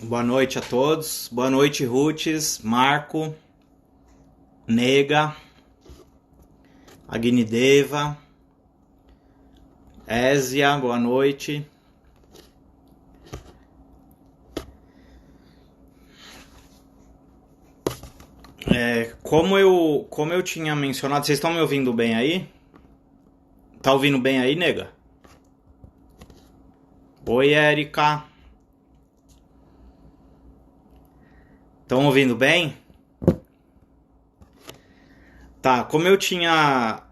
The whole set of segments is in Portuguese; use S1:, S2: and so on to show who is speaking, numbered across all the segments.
S1: Boa noite a todos. Boa noite, Rutes, Marco, Nega, Agnideva, Ésia, boa noite. Como eu tinha mencionado, vocês estão me ouvindo bem aí? Tá ouvindo bem aí, Nega? Oi, Érica. Estão ouvindo bem? Tá, como eu tinha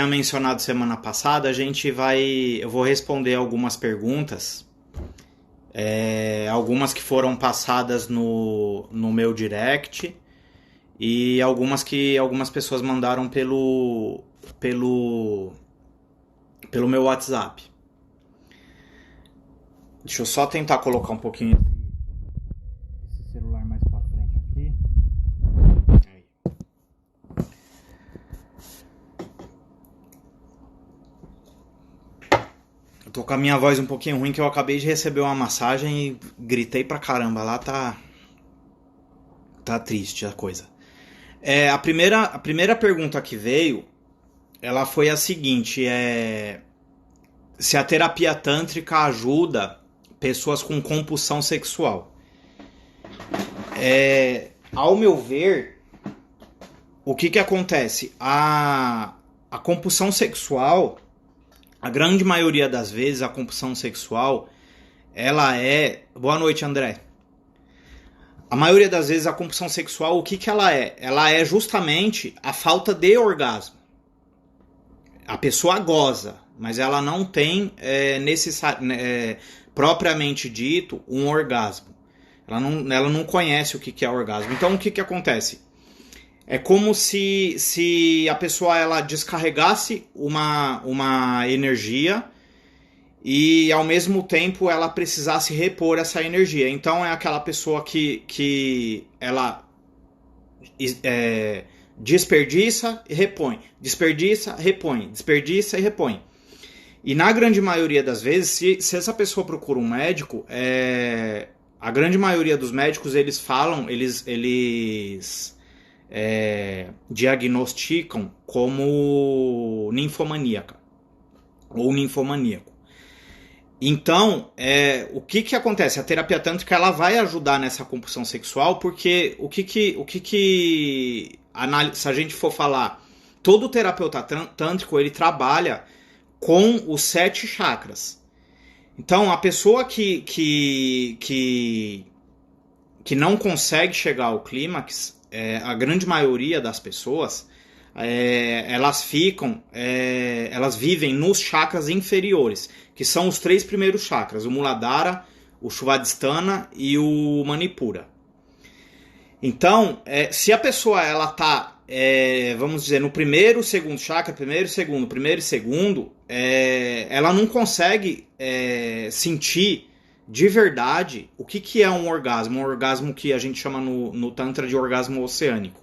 S1: mencionado semana passada, eu vou responder algumas perguntas, algumas que foram passadas no meu direct e algumas que algumas pessoas mandaram pelo meu WhatsApp. Deixa eu só tentar colocar um pouquinho esse celular mais pra frente aqui. Aí. Eu tô com a minha voz um pouquinho ruim, que eu acabei de receber uma massagem e gritei pra caramba. Lá tá triste a coisa. A primeira pergunta que veio, ela foi a seguinte: se a terapia tântrica ajuda pessoas com compulsão sexual. Ao meu ver, o que acontece? A compulsão sexual, a grande maioria das vezes, a compulsão sexual, ela é... Boa noite, André. A maioria das vezes, a compulsão sexual, o que ela é? Ela é justamente a falta de orgasmo. A pessoa goza, mas ela não tem propriamente dito um orgasmo. Ela não conhece o que é orgasmo. Então o que acontece? É como se a pessoa ela descarregasse uma energia e ao mesmo tempo ela precisasse repor essa energia. Então é aquela pessoa que ela desperdiça e repõe, desperdiça, repõe, desperdiça e repõe. E na grande maioria das vezes, se essa pessoa procura um médico, a grande maioria dos médicos eles falam, eles diagnosticam como ninfomaníaca ou ninfomaníaco. Então, o que acontece? A terapia tântrica ela vai ajudar nessa compulsão sexual, porque se a gente for falar, todo terapeuta tântrico ele trabalha com os 7 chakras. Então, a pessoa que não consegue chegar ao clímax, a grande maioria das pessoas, elas vivem nos chakras inferiores, que são os 3 primeiros chakras, o Muladhara, o Svadhisthana e o Manipura. Então, se a pessoa ela tá, vamos dizer, no primeiro, segundo chakra, primeiro e segundo, ela não consegue sentir de verdade o que é um orgasmo que a gente chama no Tantra de orgasmo oceânico.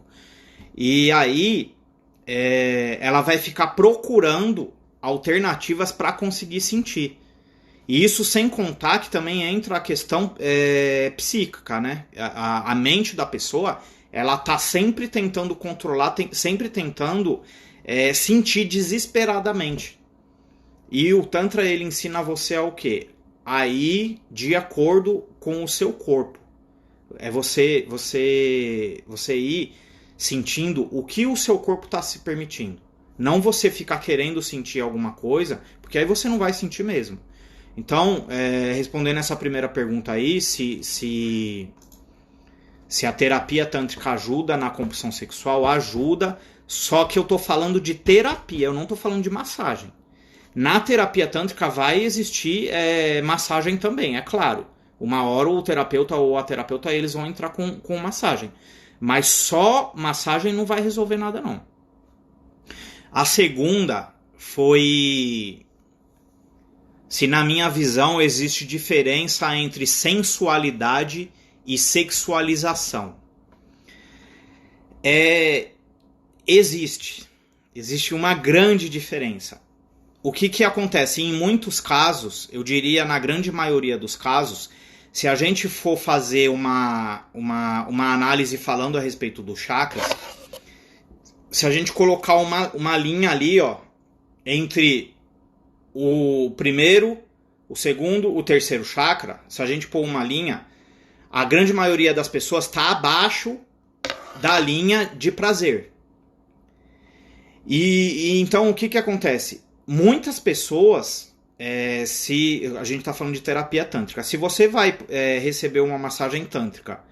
S1: E aí, ela vai ficar procurando alternativas para conseguir sentir. E isso sem contar que também entra a questão psíquica, né? A mente da pessoa, ela tá sempre tentando controlar, sempre tentando sentir desesperadamente. E o Tantra, ele ensina você o quê? A ir de acordo com o seu corpo. É você ir sentindo o que o seu corpo está se permitindo. Não você ficar querendo sentir alguma coisa, porque aí você não vai sentir mesmo. Então, respondendo essa primeira pergunta aí, se a terapia tântrica ajuda na compulsão sexual, ajuda, só que eu tô falando de terapia, eu não tô falando de massagem. Na terapia tântrica vai existir massagem também, é claro. Uma hora o terapeuta ou a terapeuta eles vão entrar com massagem. Mas só massagem não vai resolver nada, não. A segunda foi se na minha visão existe diferença entre sensualidade e sexualização. Existe uma grande diferença. O que acontece? Em muitos casos, eu diria na grande maioria dos casos, se a gente for fazer uma análise falando a respeito dos chakras, se a gente colocar uma linha ali, ó, entre o primeiro, o segundo, o terceiro chakra, se a gente pôr uma linha, a grande maioria das pessoas está abaixo da linha de prazer. E então o que acontece? Muitas pessoas, se a gente está falando de terapia tântrica, se você vai receber uma massagem tântrica,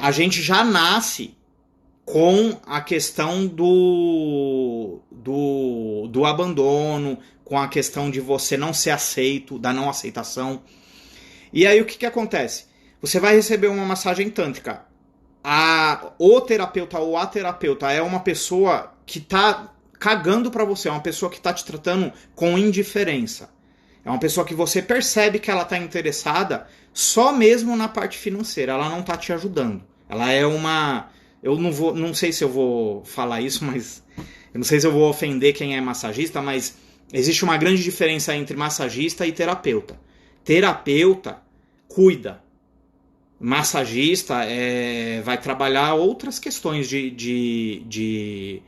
S1: a gente já nasce com a questão do abandono, com a questão de você não ser aceito, da não aceitação. E aí o que acontece? Você vai receber uma massagem tântrica. O terapeuta ou a terapeuta é uma pessoa que está cagando para você, é uma pessoa que está te tratando com indiferença. É uma pessoa que você percebe que ela está interessada só mesmo na parte financeira, ela não está te ajudando. Ela é uma... Eu não sei se eu vou falar isso, mas... Eu não sei se eu vou ofender quem é massagista, mas existe uma grande diferença entre massagista e terapeuta. Terapeuta cuida. Massagista vai trabalhar outras questões de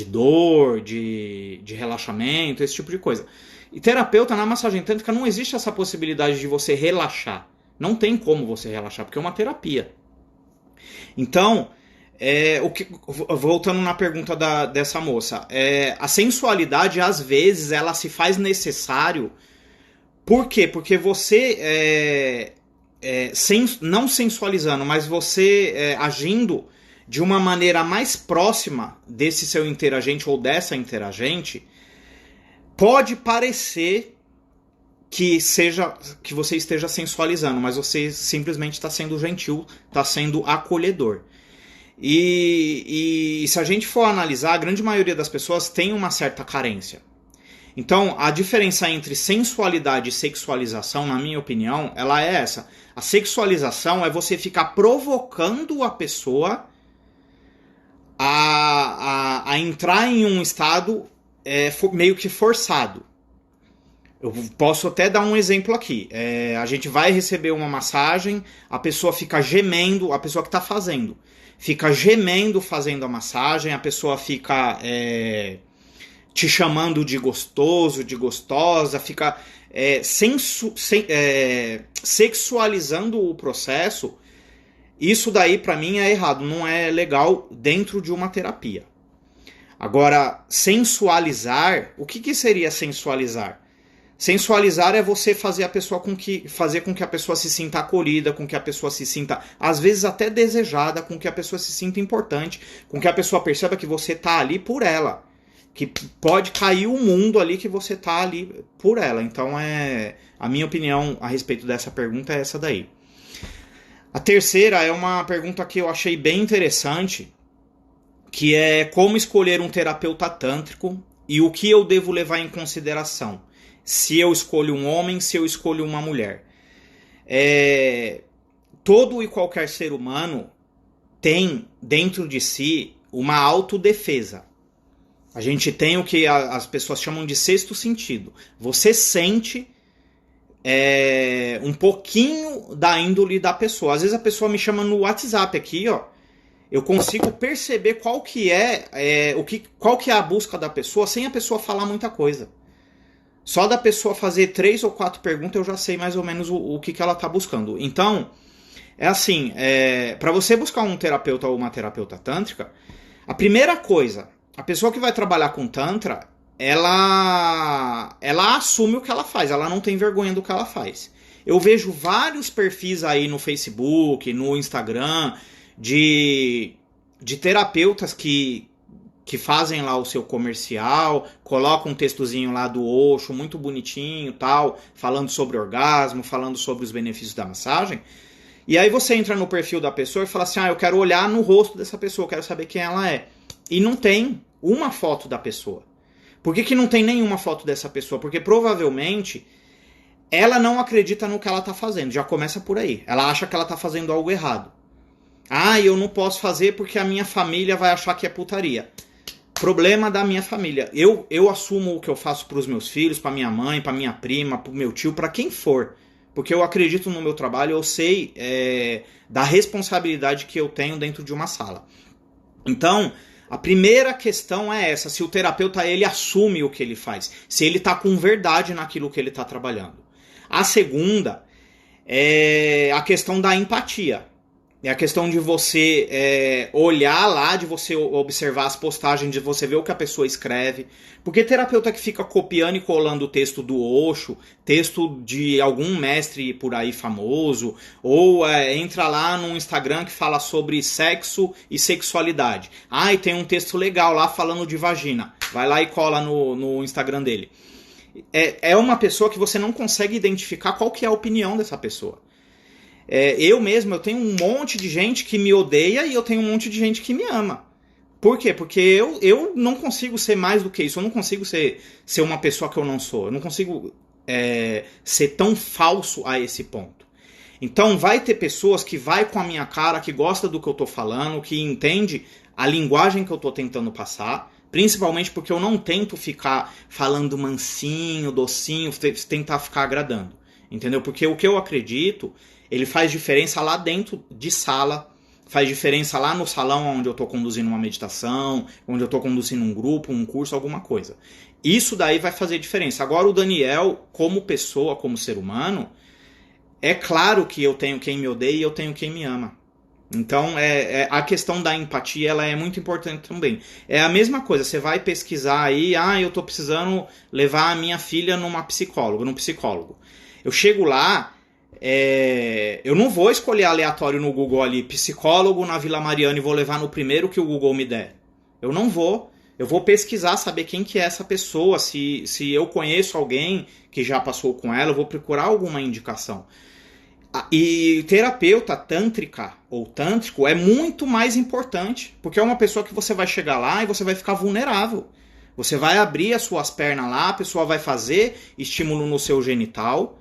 S1: dor, de relaxamento, esse tipo de coisa. E terapeuta, na massagem tântrica, não existe essa possibilidade de você relaxar. Não tem como você relaxar, porque é uma terapia. Então, voltando na pergunta dessa moça, a sensualidade, às vezes, ela se faz necessário. Por quê? Porque você, não sensualizando, mas você agindo de uma maneira mais próxima desse seu interagente ou dessa interagente, pode parecer que você esteja sensualizando, mas você simplesmente está sendo gentil, está sendo acolhedor. E se a gente for analisar, a grande maioria das pessoas tem uma certa carência. Então, a diferença entre sensualidade e sexualização, na minha opinião, ela é essa. A sexualização é você ficar provocando a pessoa a entrar em um estado meio que forçado. Eu posso até dar um exemplo aqui. A gente vai receber uma massagem, a pessoa fica gemendo, a pessoa que está fazendo, fica gemendo fazendo a massagem, a pessoa fica te chamando de gostoso, de gostosa, fica sexualizando o processo. Isso daí pra mim é errado, não é legal dentro de uma terapia. Agora, sensualizar, o que seria sensualizar? Sensualizar é você fazer com que a pessoa se sinta acolhida, com que a pessoa se sinta, às vezes até desejada, com que a pessoa se sinta importante, com que a pessoa perceba que você tá ali por ela. Que pode cair o mundo ali que você tá ali por ela. Então, a minha opinião a respeito dessa pergunta é essa daí. A terceira é uma pergunta que eu achei bem interessante, que é como escolher um terapeuta tântrico e o que eu devo levar em consideração. Se eu escolho um homem, se eu escolho uma mulher. Todo e qualquer ser humano tem dentro de si uma autodefesa. A gente tem o que as pessoas chamam de sexto sentido. Você sente um pouquinho da índole da pessoa. Às vezes a pessoa me chama no WhatsApp aqui, ó. Eu consigo perceber qual que é a busca da pessoa sem a pessoa falar muita coisa. Só da pessoa fazer 3 ou 4 perguntas eu já sei mais ou menos o que ela está buscando. Então, assim, para você buscar um terapeuta ou uma terapeuta tântrica, a primeira coisa, a pessoa que vai trabalhar com Tantra, ela assume o que ela faz, ela não tem vergonha do que ela faz. Eu vejo vários perfis aí no Facebook, no Instagram, de terapeutas que fazem lá o seu comercial, colocam um textozinho lá do Osho, muito bonitinho, tal, falando sobre orgasmo, falando sobre os benefícios da massagem. E aí você entra no perfil da pessoa e fala assim, eu quero olhar no rosto dessa pessoa, eu quero saber quem ela é. E não tem uma foto da pessoa. Por que não tem nenhuma foto dessa pessoa? Porque provavelmente ela não acredita no que ela está fazendo. Já começa por aí. Ela acha que ela está fazendo algo errado. Eu não posso fazer porque a minha família vai achar que é putaria. Problema da minha família. Eu assumo o que eu faço para os meus filhos, para minha mãe, para minha prima, para o meu tio, para quem for. porque eu acredito no meu trabalho, eu sei da responsabilidade que eu tenho dentro de uma sala. Então, a primeira questão é essa, se o terapeuta ele assume o que ele faz, se ele está com verdade naquilo que ele está trabalhando. A segunda é a questão da empatia. É a questão de você olhar lá, de você observar as postagens, de você ver o que a pessoa escreve. Porque terapeuta que fica copiando e colando o texto do Osho, texto de algum mestre por aí famoso, ou entra lá no Instagram que fala sobre sexo e sexualidade. E tem um texto legal lá falando de vagina. Vai lá e cola no Instagram dele. É uma pessoa que você não consegue identificar qual que é a opinião dessa pessoa. Eu mesmo, eu tenho um monte de gente que me odeia e eu tenho um monte de gente que me ama. Por quê? Porque eu não consigo ser mais do que isso. Eu não consigo ser uma pessoa que eu não sou. Eu não consigo ser tão falso a esse ponto. Então vai ter pessoas que vai com a minha cara, que gosta do que eu tô falando, que entende a linguagem que eu tô tentando passar. Principalmente porque eu não tento ficar falando mansinho, docinho, tentar ficar agradando. Entendeu? Porque o que eu acredito, ele faz diferença lá dentro de sala, faz diferença lá no salão onde eu estou conduzindo uma meditação, onde eu estou conduzindo um grupo, um curso, alguma coisa. Isso daí vai fazer diferença. Agora o Daniel, como pessoa, como ser humano, é claro que eu tenho quem me odeia e eu tenho quem me ama. Então a questão da empatia ela é muito importante também. É a mesma coisa, você vai pesquisar aí, eu estou precisando levar a minha filha num psicólogo. Eu chego lá, eu não vou escolher aleatório no Google ali, psicólogo na Vila Mariana e vou levar no primeiro que o Google me der. Eu não vou. Eu vou pesquisar, saber quem que é essa pessoa, se eu conheço alguém que já passou com ela, eu vou procurar alguma indicação. E terapeuta tântrica ou tântrico é muito mais importante, porque é uma pessoa que você vai chegar lá e você vai ficar vulnerável. Você vai abrir as suas pernas lá, a pessoa vai fazer estímulo no seu genital.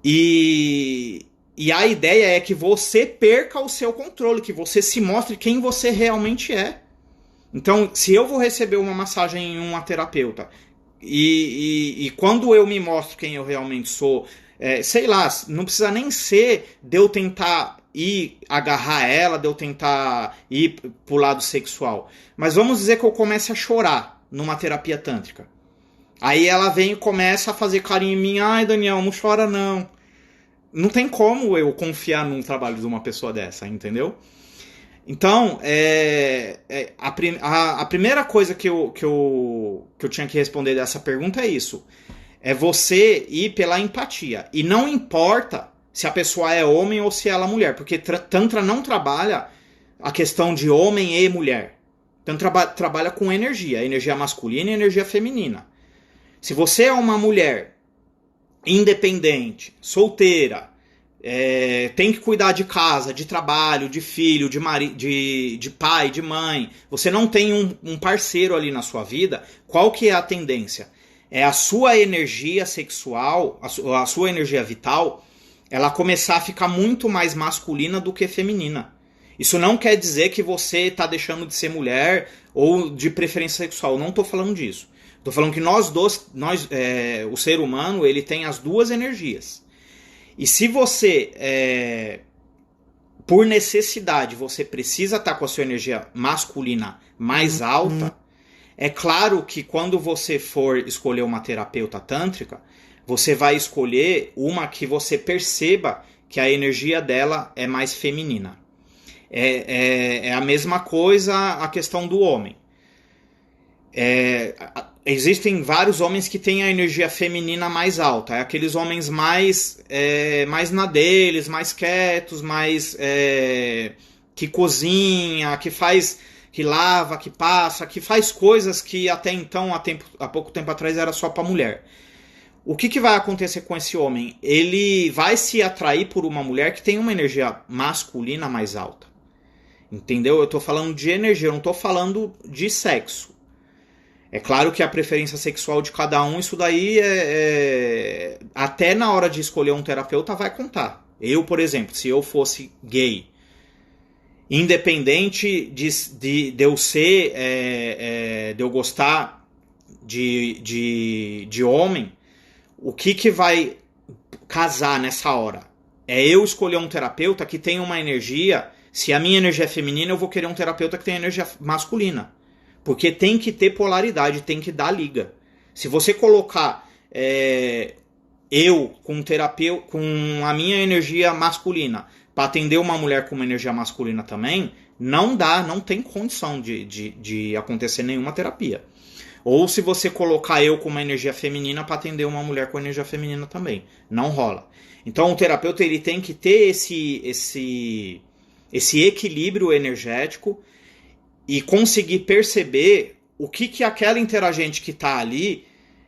S1: E a ideia é que você perca o seu controle, que você se mostre quem você realmente é. Então, se eu vou receber uma massagem em uma terapeuta, e quando eu me mostro quem eu realmente sou, sei lá, não precisa nem ser de eu tentar ir agarrar ela, de eu tentar ir pro lado sexual. Mas vamos dizer que eu comece a chorar numa terapia tântrica. Aí ela vem e começa a fazer carinho em mim. Ai, Daniel, não chora não. Não tem como eu confiar num trabalho de uma pessoa dessa, entendeu? Então, a primeira coisa que eu tinha que responder dessa pergunta é isso. É você ir pela empatia. E não importa se a pessoa é homem ou se ela é mulher. Porque Tantra não trabalha a questão de homem e mulher. Tantra trabalha com energia masculina e energia feminina. Se você é uma mulher independente, solteira, tem que cuidar de casa, de trabalho, de filho, de pai, de mãe, você não tem um parceiro ali na sua vida, qual que é a tendência? É a sua energia sexual, a sua energia vital, ela começar a ficar muito mais masculina do que feminina. Isso não quer dizer que você está deixando de ser mulher ou de preferência sexual, não estou falando disso. Estou falando que o ser humano, ele tem as duas energias. E se você, por necessidade, você precisa estar com a sua energia masculina mais alta, é claro que quando você for escolher uma terapeuta tântrica, você vai escolher uma que você perceba que a energia dela é mais feminina. É a mesma coisa a questão do homem. Existem vários homens que têm a energia feminina mais alta. É aqueles homens mais na deles, mais quietos, mais que cozinha, que lava, que passa, que faz coisas que até então, há pouco tempo atrás, era só para mulher. O que vai acontecer com esse homem? Ele vai se atrair por uma mulher que tem uma energia masculina mais alta. Entendeu? Eu estou falando de energia, eu não estou falando de sexo. É claro que a preferência sexual de cada um, isso daí até na hora de escolher um terapeuta vai contar. Eu, por exemplo, se eu fosse gay, independente de eu ser, de eu gostar de homem, o que vai casar nessa hora. É eu escolher um terapeuta que tenha uma energia. Se a minha energia é feminina, eu vou querer um terapeuta que tenha energia masculina. Porque tem que ter polaridade, tem que dar liga. Se você colocar eu com um terapeuta, com a minha energia masculina, para atender uma mulher com uma energia masculina também, não dá, não tem condição de acontecer nenhuma terapia. Ou se você colocar eu com uma energia feminina para atender uma mulher com energia feminina também. Não rola. Então o terapeuta ele tem que ter esse equilíbrio energético e conseguir perceber o que aquela interagente que está ali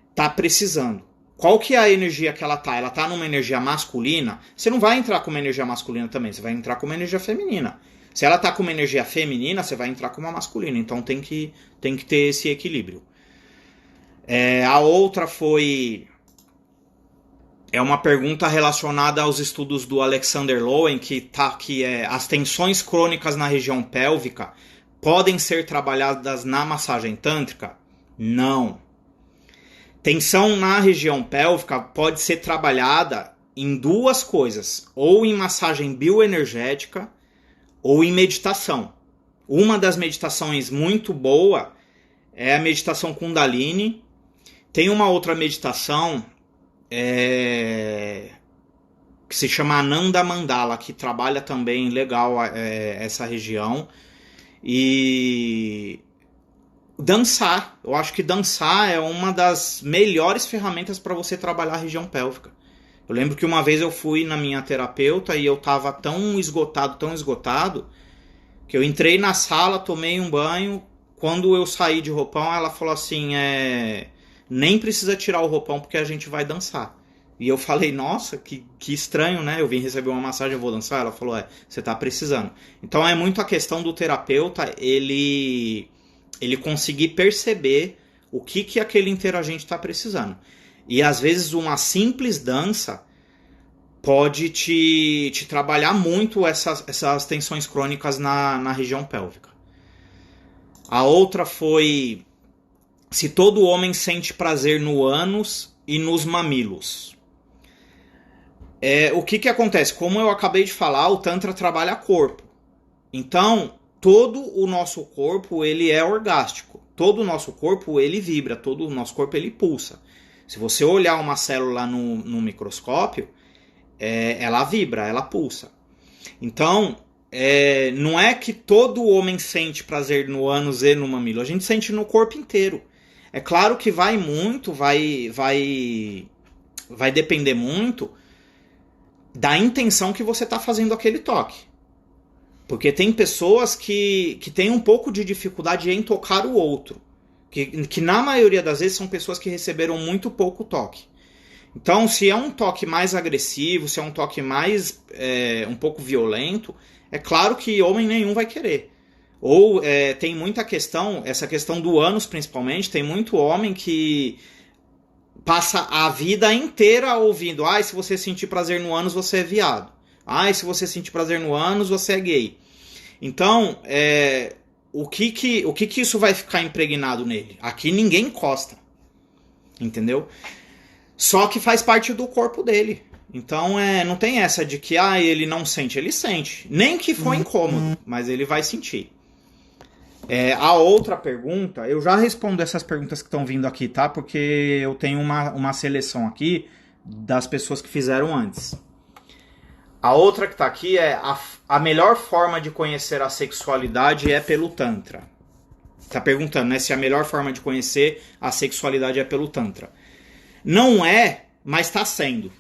S1: está precisando. Qual que é a energia que ela tá? Ela tá numa energia masculina? Você não vai entrar com uma energia masculina também, você vai entrar com uma energia feminina. Se ela tá com uma energia feminina, você vai entrar com uma masculina. Então tem que ter esse equilíbrio. A outra foi... É uma pergunta relacionada aos estudos do Alexander Lowen, que as tensões crônicas na região pélvica podem ser trabalhadas na massagem tântrica? Não. Tensão na região pélvica pode ser trabalhada em duas coisas, ou em massagem bioenergética ou em meditação. Uma das meditações muito boa é a meditação Kundalini. Tem uma outra meditação que se chama Ananda Mandala, que trabalha também legal essa região. E dançar, eu acho que dançar é uma das melhores ferramentas para você trabalhar a região pélvica. Eu lembro que uma vez eu fui na minha terapeuta e eu tava tão esgotado, que eu entrei na sala, tomei um banho, quando eu saí de roupão, ela falou assim, nem precisa tirar o roupão porque a gente vai dançar. E eu falei, nossa, que estranho, né? Eu vim receber uma massagem, eu vou dançar? Ela falou, você tá precisando. Então é muito a questão do terapeuta, ele conseguir perceber o que aquele interagente está precisando. E às vezes uma simples dança pode te trabalhar muito essas tensões crônicas na região pélvica. A outra foi se todo homem sente prazer no ânus e nos mamilos. O que acontece? Como eu acabei de falar, o Tantra trabalha corpo. Então, todo o nosso corpo ele é orgástico. Todo o nosso corpo ele vibra, todo o nosso corpo ele pulsa. Se você olhar uma célula no microscópio, ela vibra, ela pulsa. Então, não é que todo homem sente prazer no ânus e no mamilo. A gente sente no corpo inteiro. É claro que vai depender muito da intenção que você está fazendo aquele toque. Porque tem pessoas que têm um pouco de dificuldade em tocar o outro. Que na maioria das vezes são pessoas que receberam muito pouco toque. Então, se é um toque mais agressivo, se é um toque mais um pouco violento, é claro que homem nenhum vai querer. Ou tem muita questão, essa questão do ânus principalmente, tem muito homem que passa a vida inteira ouvindo, se você sentir prazer no ânus, você é viado. Se você sentir prazer no ânus, você é gay. Então, o que isso vai ficar impregnado nele? Aqui ninguém encosta. Entendeu? Só que faz parte do corpo dele. Então, não tem essa de que ele não sente. Ele sente. Nem que for incômodo, mas ele vai sentir. A outra pergunta, eu já respondo essas perguntas que estão vindo aqui, tá? Porque eu tenho uma seleção aqui das pessoas que fizeram antes. A outra que está aqui é a melhor forma de conhecer a sexualidade é pelo Tantra. Está perguntando, né, se a melhor forma de conhecer a sexualidade é pelo Tantra. Não é, mas está sendo.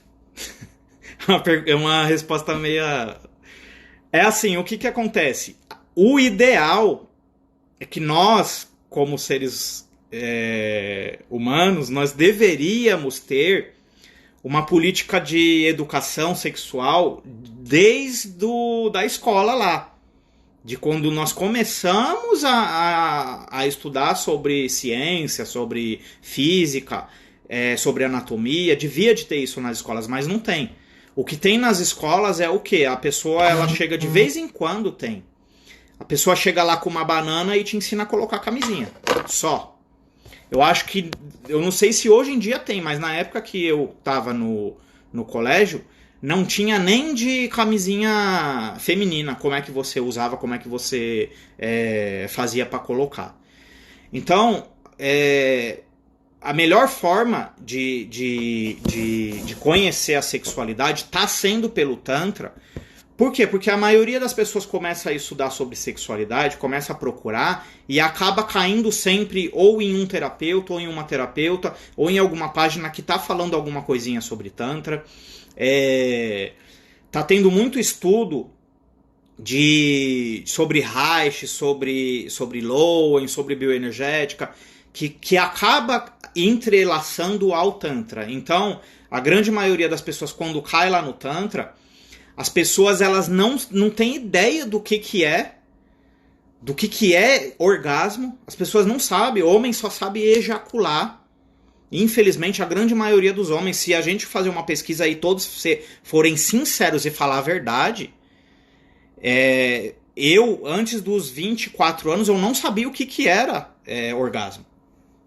S1: É uma resposta meio... É assim, o que acontece? O ideal é que nós, como seres humanos, nós deveríamos ter uma política de educação sexual desde da escola lá. De quando nós começamos a estudar sobre ciência, sobre física, sobre anatomia, devia de ter isso nas escolas, mas não tem. O que tem nas escolas é o quê? A pessoa ela chega de vez em quando tem. A pessoa chega lá com uma banana e te ensina a colocar camisinha. Só. Eu acho que... Eu não sei se hoje em dia tem, mas na época que eu tava no no colégio, não tinha nem de camisinha feminina, como é que você usava, como é que você fazia para colocar. Então, a melhor forma de conhecer a sexualidade está sendo pelo Tantra. Por quê? Porque a maioria das pessoas começa a estudar sobre sexualidade, começa a procurar e acaba caindo sempre ou em um terapeuta, ou em uma terapeuta, ou em alguma página que está falando alguma coisinha sobre Tantra. Tá tendo muito estudo sobre Reich, sobre Lowen, sobre bioenergética, que acaba entrelaçando ao Tantra. Então, a grande maioria das pessoas, quando cai lá no Tantra, as pessoas elas não têm ideia do que é orgasmo. As pessoas não sabem. O homem só sabe ejacular. Infelizmente, a grande maioria dos homens, se a gente fazer uma pesquisa e todos forem sinceros e falar a verdade, eu, antes dos 24 anos, eu não sabia o que era orgasmo.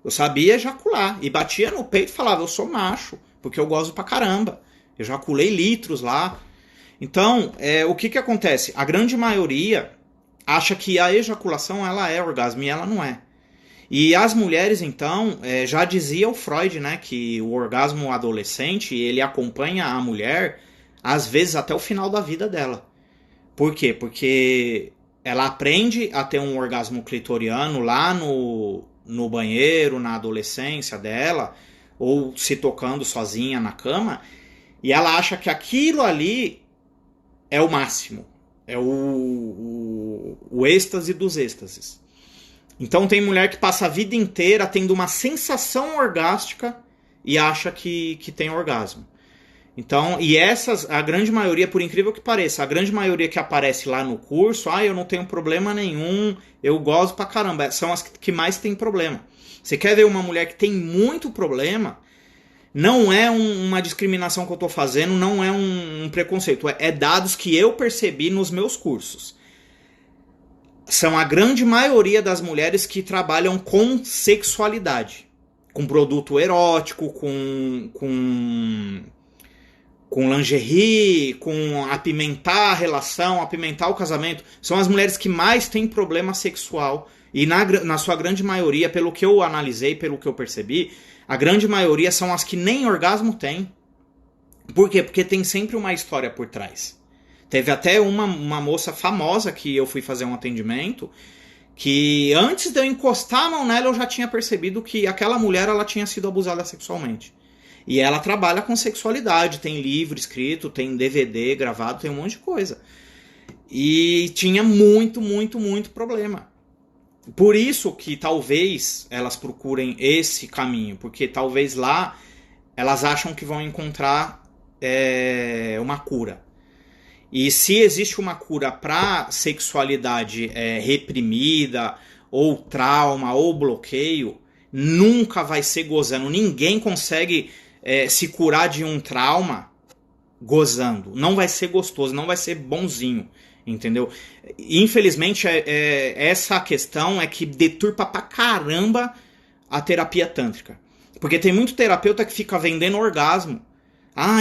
S1: Eu sabia ejacular. E batia no peito e falava, eu sou macho, porque eu gosto pra caramba. Ejaculei litros lá. Então, o que acontece? A grande maioria acha que a ejaculação ela é orgasmo e ela não é. E as mulheres, então, já dizia o Freud, né, que o orgasmo adolescente ele acompanha a mulher, às vezes, até o final da vida dela. Por quê? Porque ela aprende a ter um orgasmo clitoriano lá no banheiro, na adolescência dela, ou se tocando sozinha na cama, e ela acha que aquilo ali é o máximo. É o êxtase dos êxtases. Então tem mulher que passa a vida inteira tendo uma sensação orgástica e acha que tem orgasmo. Então, e essas, a grande maioria, por incrível que pareça, a grande maioria que aparece lá no curso, eu não tenho problema nenhum, eu gosto pra caramba, são as que mais tem problema. Você quer ver uma mulher que tem muito problema? Não é uma discriminação que eu tô fazendo, não é um preconceito, é dados que eu percebi nos meus cursos. São a grande maioria das mulheres que trabalham com sexualidade, com produto erótico, com lingerie, com apimentar a relação, apimentar o casamento. São as mulheres que mais têm problema sexual. E na sua grande maioria, pelo que eu analisei, pelo que eu percebi, a grande maioria são as que nem orgasmo têm. Por quê? Porque tem sempre uma história por trás. Teve até uma moça famosa que eu fui fazer um atendimento, que antes de eu encostar a mão nela, eu já tinha percebido que aquela mulher ela tinha sido abusada sexualmente. E ela trabalha com sexualidade, tem livro escrito, tem DVD gravado, tem um monte de coisa. E tinha muito, muito, muito problema. Por isso que talvez elas procurem esse caminho, porque talvez lá elas acham que vão encontrar uma cura. E se existe uma cura para sexualidade reprimida, ou trauma, ou bloqueio, nunca vai ser gozando. Ninguém consegue se curar de um trauma gozando. Não vai ser gostoso, não vai ser bonzinho, entendeu? Infelizmente, essa questão é que deturpa pra caramba a terapia tântrica. Porque tem muito terapeuta que fica vendendo orgasmo.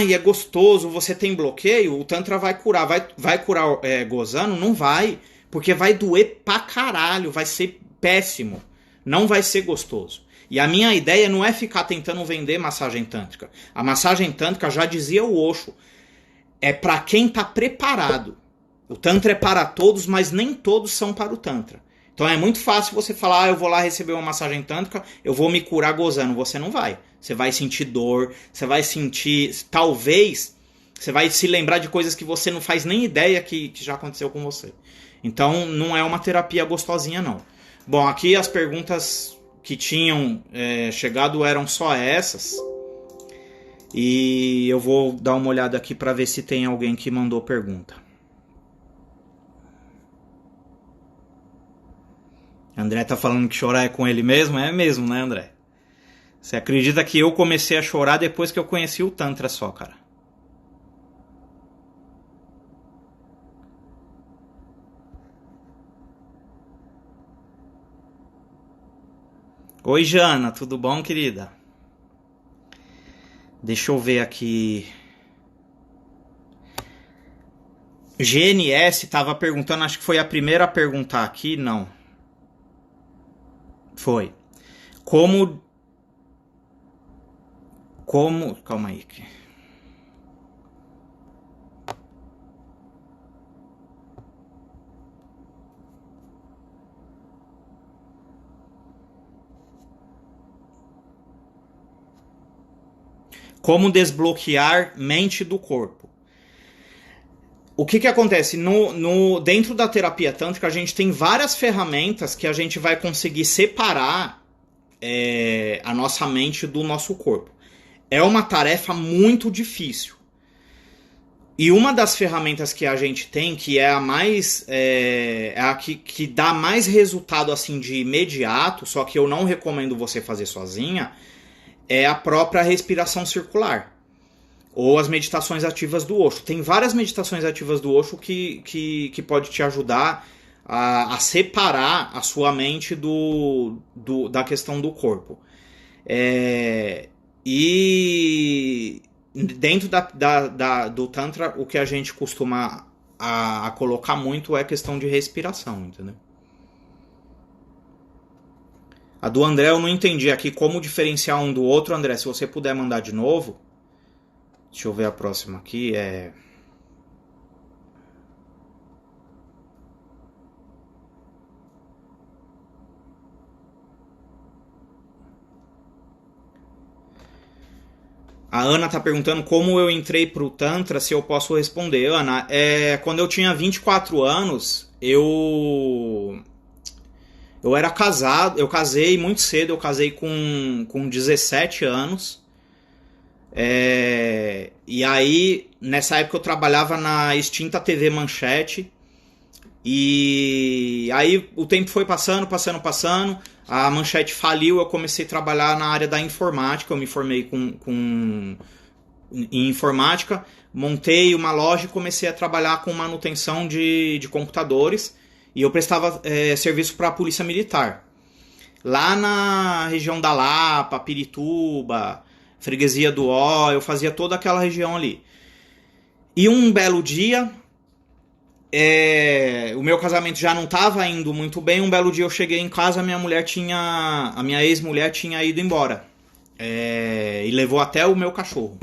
S1: E é gostoso, você tem bloqueio, o Tantra vai curar. Vai curar gozando? Não vai. Porque vai doer pra caralho, vai ser péssimo. Não vai ser gostoso. E a minha ideia não é ficar tentando vender massagem tântrica. A massagem tântrica, já dizia o Osho, é pra quem tá preparado. O Tantra é para todos, mas nem todos são para o Tantra. Então é muito fácil você falar, eu vou lá receber uma massagem tântrica, eu vou me curar gozando. Você não vai. Você vai sentir dor, você vai sentir, talvez, você vai se lembrar de coisas que você não faz nem ideia que já aconteceu com você. Então não é uma terapia gostosinha, não. Bom, aqui as perguntas que tinham chegado eram só essas. E eu vou dar uma olhada aqui para ver se tem alguém que mandou pergunta. André tá falando que chorar é com ele mesmo? É mesmo, né, André? Você acredita que eu comecei a chorar depois que eu conheci o Tantra só, cara? Oi, Jana, tudo bom, querida? Deixa eu ver aqui. GNS estava perguntando, acho que foi a primeira a perguntar aqui, não. Foi. Como... Calma aí. Como desbloquear mente do corpo. O que acontece? Dentro da terapia tântrica, a gente tem várias ferramentas que a gente vai conseguir separar a nossa mente do nosso corpo. É uma tarefa muito difícil. E uma das ferramentas que a gente tem, que é a mais. A que dá mais resultado assim de imediato, só que eu não recomendo você fazer sozinha, é a própria respiração circular. Ou as meditações ativas do Osho. Tem várias meditações ativas do Osho que pode te ajudar a separar a sua mente da questão do corpo. E dentro do Tantra, o que a gente costuma a colocar muito é a questão de respiração, entendeu? A do André eu não entendi aqui como diferenciar um do outro. André, se você puder mandar de novo. Deixa eu ver a próxima aqui. A Ana tá perguntando como eu entrei pro Tantra, se eu posso responder. Ana, quando eu tinha 24 anos, eu era casado, eu casei muito cedo, eu casei com 17 anos. E aí, nessa época eu trabalhava na extinta TV Manchete. E aí o tempo foi passando. A Manchete faliu, eu comecei a trabalhar na área da informática. Eu me formei em informática, montei uma loja e comecei a trabalhar com manutenção de computadores. E eu prestava serviço para a Polícia Militar. Lá na região da Lapa, Pirituba, Freguesia do Ó, eu fazia toda aquela região ali. E um belo dia, o meu casamento já não estava indo muito bem. Um belo dia eu cheguei em casa, a minha ex-mulher tinha ido embora. E levou até o meu cachorro.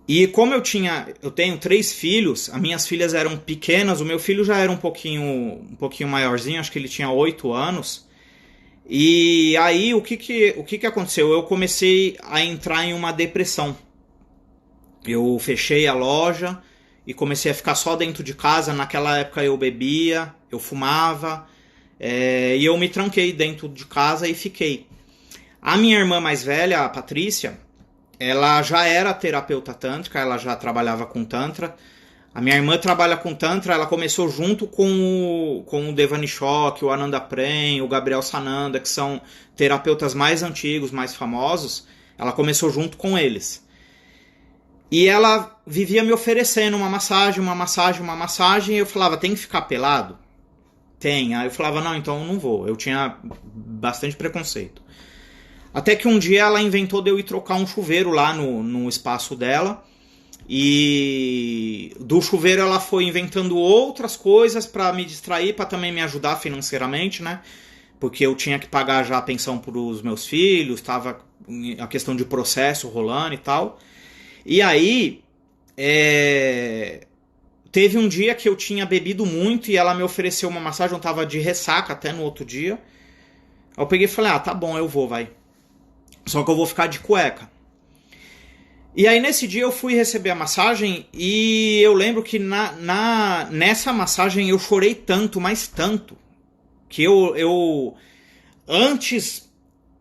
S1: E como eu tenho 3 filhos, as minhas filhas eram pequenas, o meu filho já era um pouquinho maiorzinho, acho que ele tinha 8 anos. E aí o que aconteceu? Eu comecei a entrar em uma depressão. Eu fechei a loja e comecei a ficar só dentro de casa. Naquela época eu bebia, eu fumava, e eu me tranquei dentro de casa e fiquei. A minha irmã mais velha, a Patrícia, ela já era terapeuta tântrica, ela já trabalhava com Tantra. A minha irmã trabalha com Tantra, ela começou junto com o Devani Shock, o Ananda Prem, o Gabriel Sananda, que são terapeutas mais antigos, mais famosos. Ela começou junto com eles. E ela vivia me oferecendo uma massagem, e eu falava, tem que ficar pelado? Tem. Aí eu falava, não, então eu não vou. Eu tinha bastante preconceito. Até que um dia ela inventou de eu ir trocar um chuveiro lá no espaço dela. E do chuveiro ela foi inventando outras coisas para me distrair, para também me ajudar financeiramente, né? Porque eu tinha que pagar já a pensão para os meus filhos, tava a questão de processo rolando e tal. E aí, teve um dia que eu tinha bebido muito e ela me ofereceu uma massagem, eu tava de ressaca até no outro dia. Aí eu peguei e falei, tá bom, eu vou, vai. Só que eu vou ficar de cueca. E aí nesse dia eu fui receber a massagem e eu lembro que nessa massagem eu chorei tanto, mas tanto, que eu antes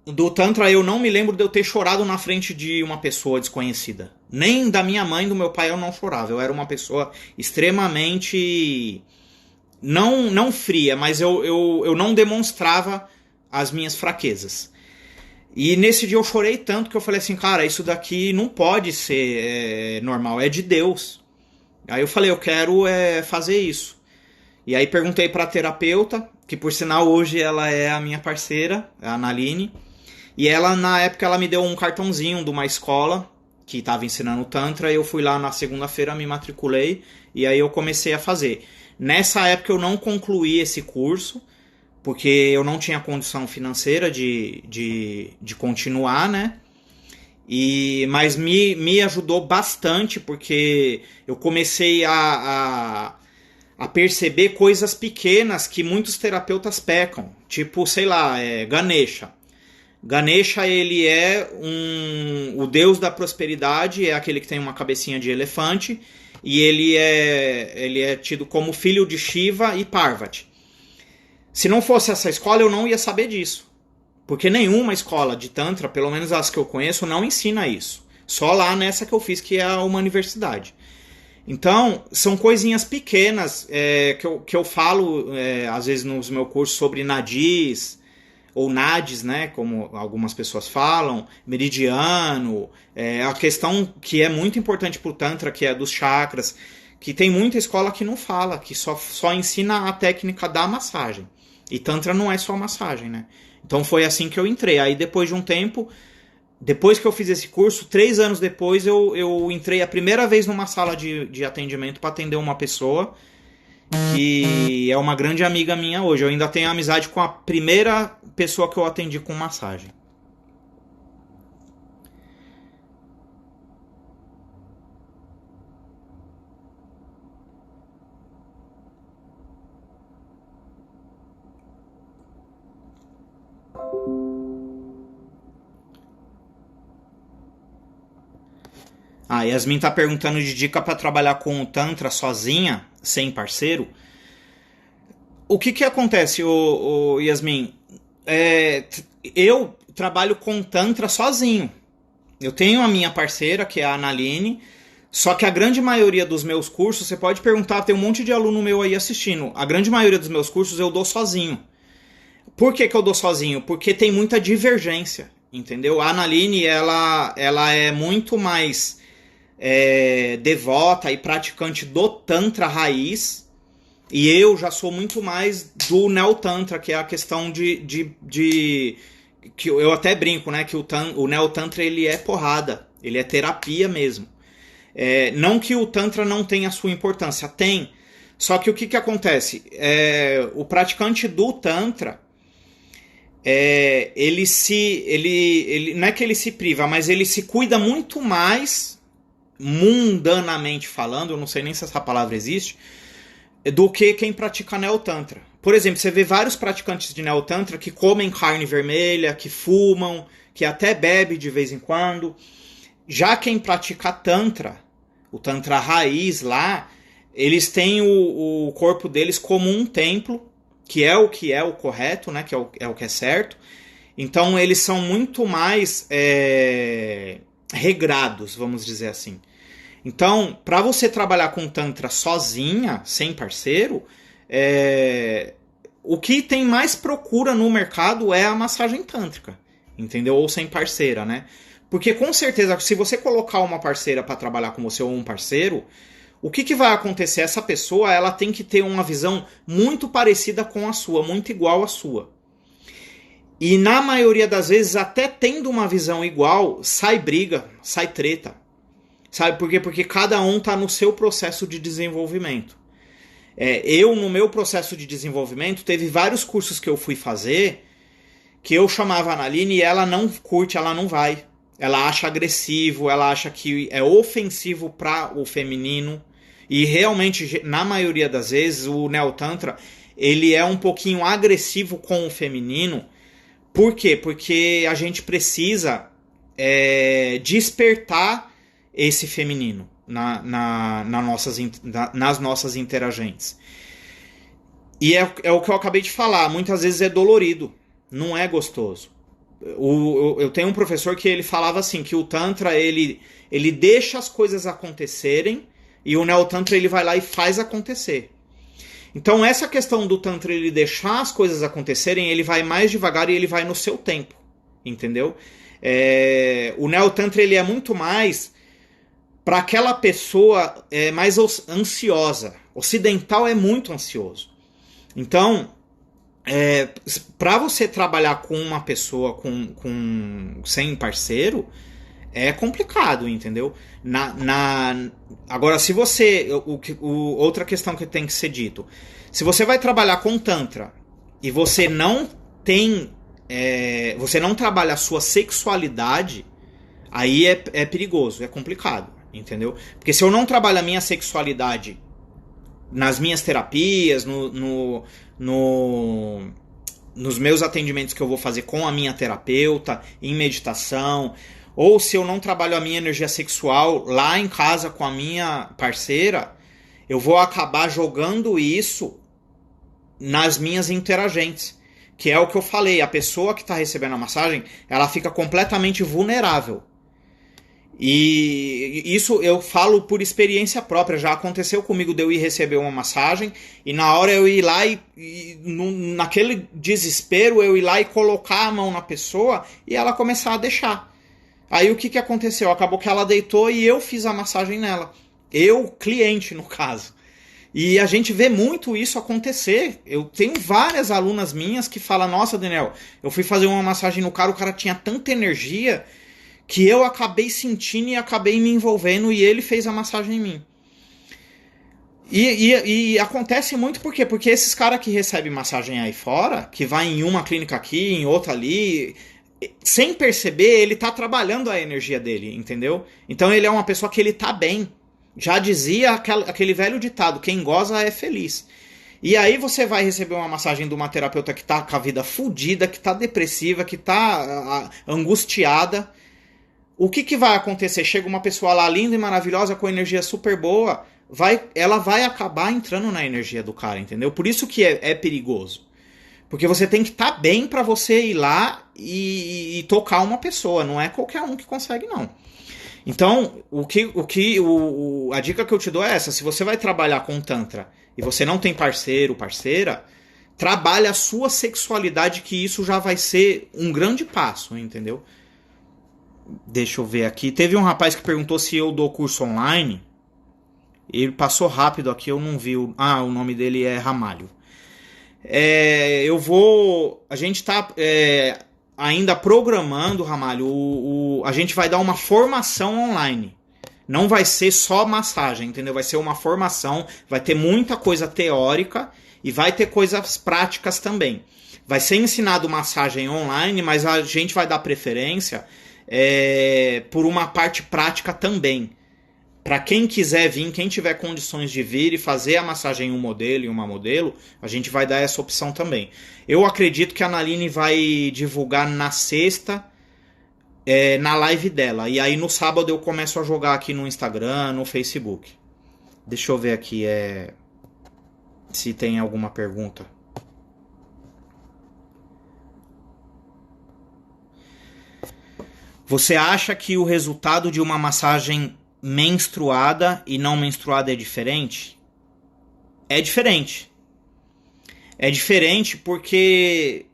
S1: do Tantra eu não me lembro de eu ter chorado na frente de uma pessoa desconhecida. Nem da minha mãe e do meu pai eu não chorava. Eu era uma pessoa extremamente não fria, mas eu não demonstrava as minhas fraquezas. E nesse dia eu chorei tanto que eu falei assim, cara, isso daqui não pode ser normal, é de Deus. Aí eu falei, eu quero fazer isso. E aí perguntei pra terapeuta, que por sinal hoje ela é a minha parceira, a Analine. E ela, na época, ela me deu um cartãozinho de uma escola que estava ensinando Tantra, eu fui lá na segunda-feira, me matriculei e aí eu comecei a fazer. Nessa época eu não concluí esse curso, porque eu não tinha condição financeira de continuar, né? Mas me ajudou bastante, porque eu comecei a perceber coisas pequenas que muitos terapeutas pecam. Tipo, sei lá, Ganesha. Ganesha, ele é o deus da prosperidade, é aquele que tem uma cabecinha de elefante, e ele é tido como filho de Shiva e Parvati. Se não fosse essa escola, eu não ia saber disso. Porque nenhuma escola de Tantra, pelo menos as que eu conheço, não ensina isso. Só lá nessa que eu fiz, que é uma universidade. Então, são coisinhas pequenas que eu falo, às vezes, nos meus cursos sobre nadis, ou nadis, né, como algumas pessoas falam, meridiano, a questão que é muito importante para o Tantra, que é dos chakras, que tem muita escola que não fala, que só ensina a técnica da massagem. E Tantra não é só massagem, né? Então foi assim que eu entrei. Aí depois de um tempo, depois que eu fiz esse curso, 3 anos depois, eu entrei a primeira vez numa sala de atendimento para atender uma pessoa que é uma grande amiga minha hoje. Eu ainda tenho amizade com a primeira pessoa que eu atendi com massagem. A Yasmin tá perguntando de dica para trabalhar com o Tantra sozinha, sem parceiro. O que acontece, Yasmin? Eu trabalho com Tantra sozinho. Eu tenho a minha parceira, que é a Analine, só que a grande maioria dos meus cursos, você pode perguntar, tem um monte de aluno meu aí assistindo, a grande maioria dos meus cursos eu dou sozinho. Por que eu dou sozinho? Porque tem muita divergência, entendeu? A Analine, ela é muito mais devota e praticante do Tantra raiz, e eu já sou muito mais do Neo-Tantra, que é a questão que eu até brinco, né, que o Neo-Tantra ele é porrada, ele é terapia mesmo. Não que o Tantra não tenha a sua importância, tem, só que o que acontece? O praticante do Tantra, ele não é que ele se priva, mas ele se cuida muito mais, mundanamente falando, eu não sei nem se essa palavra existe, do que quem pratica Neo-Tantra. Por exemplo, você vê vários praticantes de Neo-Tantra que comem carne vermelha, que fumam, que até bebe de vez em quando. Já quem pratica Tantra, o Tantra raiz lá, eles têm o corpo deles como um templo, que é o correto, né? Que é o que é certo. Então eles são muito mais regrados, vamos dizer assim. Então, para você trabalhar com Tantra sozinha, sem parceiro, o que tem mais procura no mercado é a massagem tântrica, entendeu? Ou sem parceira, né? Porque com certeza, se você colocar uma parceira para trabalhar com você ou um parceiro, o que vai acontecer? Essa pessoa ela tem que ter uma visão muito parecida com a sua, muito igual à sua. E na maioria das vezes, até tendo uma visão igual, sai briga, sai treta. Sabe por quê? Porque cada um está no seu processo de desenvolvimento. Eu, no meu processo de desenvolvimento, teve vários cursos que eu fui fazer que eu chamava a Analine e ela não curte, ela não vai. Ela acha agressivo, ela acha que é ofensivo para o feminino. E realmente, na maioria das vezes, o Neo-Tantra ele é um pouquinho agressivo com o feminino. Por quê? Porque a gente precisa despertar esse feminino nas nossas interagentes. E é o que eu acabei de falar, muitas vezes é dolorido, não é gostoso. Eu tenho um professor que ele falava assim, que o Tantra ele deixa as coisas acontecerem e o Neo-Tantra ele vai lá e faz acontecer. Então essa questão do Tantra ele deixar as coisas acontecerem, ele vai mais devagar e ele vai no seu tempo, entendeu? O Neo-Tantra ele é muito mais para aquela pessoa mais ansiosa. Ocidental é muito ansioso. Então, para você trabalhar com uma pessoa sem parceiro, É complicado, entendeu? Agora, se você... outra questão que tem que ser dito. Se você vai trabalhar com Tantra e você não tem... você não trabalha a sua sexualidade, aí é perigoso, é complicado, entendeu? Porque se eu não trabalho a minha sexualidade nas minhas terapias, nos meus atendimentos que eu vou fazer com a minha terapeuta, em meditação, ou se eu não trabalho a minha energia sexual lá em casa com a minha parceira, eu vou acabar jogando isso nas minhas interagentes. Que é o que eu falei, a pessoa que está recebendo a massagem, ela fica completamente vulnerável. E isso eu falo por experiência própria. Já aconteceu comigo de eu ir receber uma massagem e na hora eu ir lá naquele desespero eu ir lá e colocar a mão na pessoa e ela começar a deixar. Aí o que aconteceu? Acabou que ela deitou e eu fiz a massagem nela. Eu, cliente no caso. E a gente vê muito isso acontecer. Eu tenho várias alunas minhas que falam: nossa, Daniel, eu fui fazer uma massagem no cara, o cara tinha tanta energia que eu acabei sentindo e acabei me envolvendo e ele fez a massagem em mim. E acontece muito por quê? Porque esses caras que recebem massagem aí fora, que vai em uma clínica aqui, em outra ali, sem perceber, ele tá trabalhando a energia dele, entendeu? Então ele é uma pessoa que ele tá bem. Já dizia aquele velho ditado: quem goza é feliz. E aí você vai receber uma massagem de uma terapeuta que tá com a vida fodida, que tá depressiva, que tá angustiada. O que vai acontecer? Chega uma pessoa lá linda e maravilhosa, com energia super boa, ela vai acabar entrando na energia do cara, entendeu? Por isso que é perigoso. Porque você tem que estar bem para você ir lá e tocar uma pessoa. Não é qualquer um que consegue, não. Então, a dica que eu te dou é essa: se você vai trabalhar com Tantra e você não tem parceiro, parceira, trabalhe a sua sexualidade, que isso já vai ser um grande passo, entendeu? Deixa eu ver aqui. Teve um rapaz que perguntou se eu dou curso online. Ele passou rápido aqui, eu não vi. O nome dele é Ramalho. A gente tá ainda programando, Ramalho. A gente vai dar uma formação online. Não vai ser só massagem, entendeu? Vai ser uma formação, vai ter muita coisa teórica e vai ter coisas práticas também. Vai ser ensinado massagem online, mas a gente vai dar preferência por uma parte prática também. Para quem quiser vir, quem tiver condições de vir e fazer a massagem em um modelo e uma modelo, a gente vai dar essa opção também. Eu acredito que a Naline vai divulgar na sexta, na live dela. E aí no sábado eu começo a jogar aqui no Instagram, no Facebook. Deixa eu ver aqui se tem alguma pergunta. Você acha que o resultado de uma massagem menstruada e não menstruada é diferente? É diferente. É diferente porque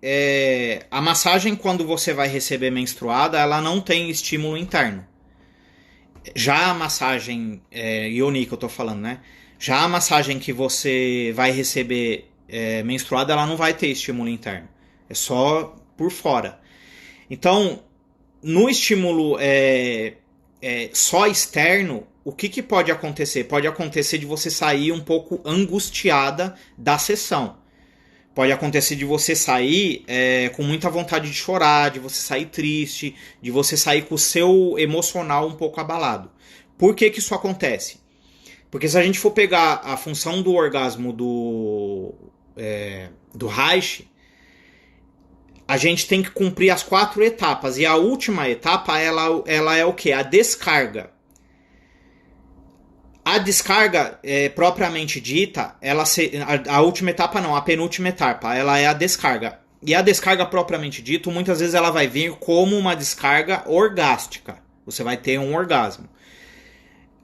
S1: a massagem, quando você vai receber menstruada, ela não tem estímulo interno. Já a massagem Yoni, que eu tô falando, né? Já a massagem que você vai receber menstruada, ela não vai ter estímulo interno. É só por fora. Então, no estímulo só externo, o que pode acontecer? Pode acontecer de você sair um pouco angustiada da sessão. Pode acontecer de você sair com muita vontade de chorar, de você sair triste, de você sair com o seu emocional um pouco abalado. Por que isso acontece? Porque se a gente for pegar a função do orgasmo do Reich, a gente tem que cumprir as 4 etapas. E a última etapa, ela é o quê? A descarga. A descarga, propriamente dita, a última etapa não, a penúltima etapa, ela é a descarga. E a descarga propriamente dita, muitas vezes ela vai vir como uma descarga orgástica. Você vai ter um orgasmo.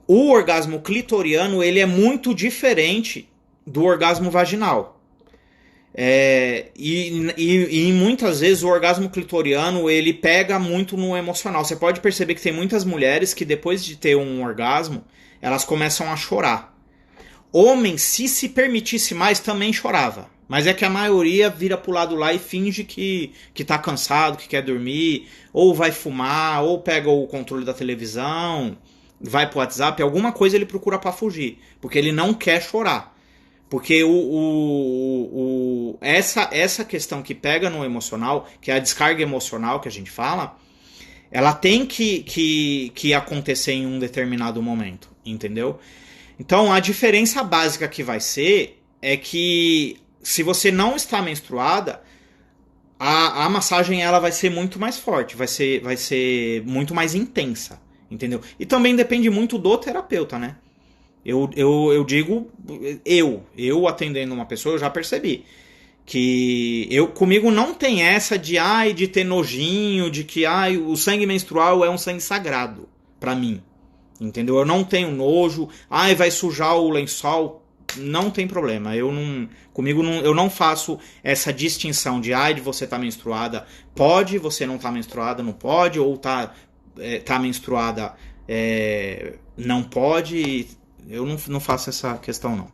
S1: O orgasmo clitoriano, ele é muito diferente do orgasmo vaginal. E muitas vezes o orgasmo clitoriano, ele pega muito no emocional. Você pode perceber que tem muitas mulheres que depois de ter um orgasmo, elas começam a chorar. Homem, se permitisse mais, também chorava. Mas é que a maioria vira pro lado lá e finge que tá cansado, que quer dormir, ou vai fumar, ou pega o controle da televisão, vai pro WhatsApp, alguma coisa ele procura pra fugir. Porque ele não quer chorar. Porque essa questão que pega no emocional, que é a descarga emocional que a gente fala, ela tem que acontecer em um determinado momento, entendeu? Então a diferença básica que vai ser é que se você não está menstruada, a massagem ela vai ser muito mais forte, vai ser muito mais intensa, entendeu? E também depende muito do terapeuta, né? Eu digo, eu atendendo uma pessoa, eu já percebi que comigo não tem essa de ter nojinho, de que o sangue menstrual é um sangue sagrado pra mim, entendeu? Eu não tenho nojo, vai sujar o lençol, não tem problema. Eu não faço essa distinção de você tá menstruada, pode, você não tá menstruada, não pode, ou tá menstruada, não pode. Eu não faço essa questão, não.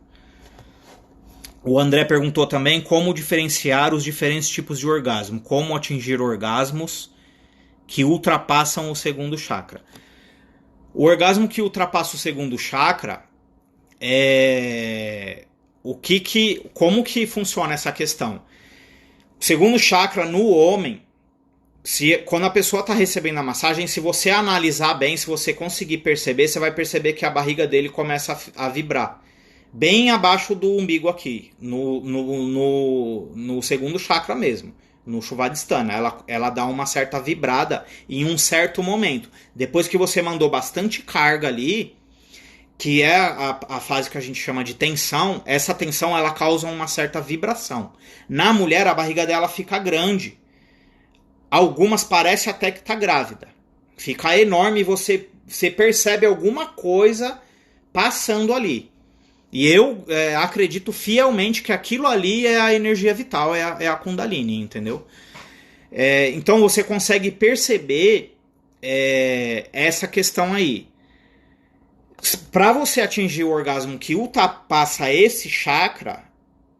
S1: O André perguntou também como diferenciar os diferentes tipos de orgasmo, como atingir orgasmos que ultrapassam o segundo chakra. O orgasmo que ultrapassa o segundo chakra como que funciona essa questão? O segundo chakra no homem, quando a pessoa está recebendo a massagem, se você analisar bem, se você conseguir perceber, você vai perceber que a barriga dele começa a vibrar. Bem abaixo do umbigo aqui, no segundo chakra mesmo, no Shuvadhisthana. Ela dá uma certa vibrada em um certo momento. Depois que você mandou bastante carga ali, que é a fase que a gente chama de tensão, essa tensão ela causa uma certa vibração. Na mulher, a barriga dela fica grande. Algumas parece até que está grávida. Fica enorme e você percebe alguma coisa passando ali. E eu acredito fielmente que aquilo ali é a energia vital, é a Kundalini, entendeu? Então você consegue perceber essa questão aí. Para você atingir o orgasmo que ultrapassa esse chakra,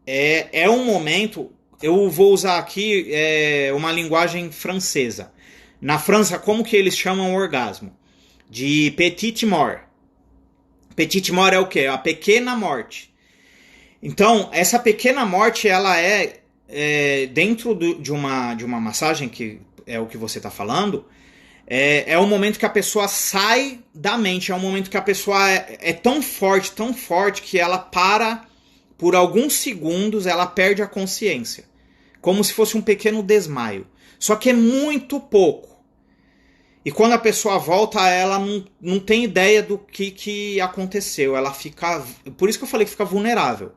S1: é um momento. Eu vou usar aqui uma linguagem francesa. Na França, como que eles chamam o orgasmo? De petite mort. Petite mort é o quê? A pequena morte. Então, essa pequena morte, ela dentro de uma massagem, que é o que você está falando, é um momento que a pessoa sai da mente, é um momento que a pessoa é tão forte, que ela para por alguns segundos, ela perde a consciência. Como se fosse um pequeno desmaio. Só que é muito pouco. E quando a pessoa volta, ela não tem ideia do que aconteceu. Ela fica... Por isso que eu falei que fica vulnerável.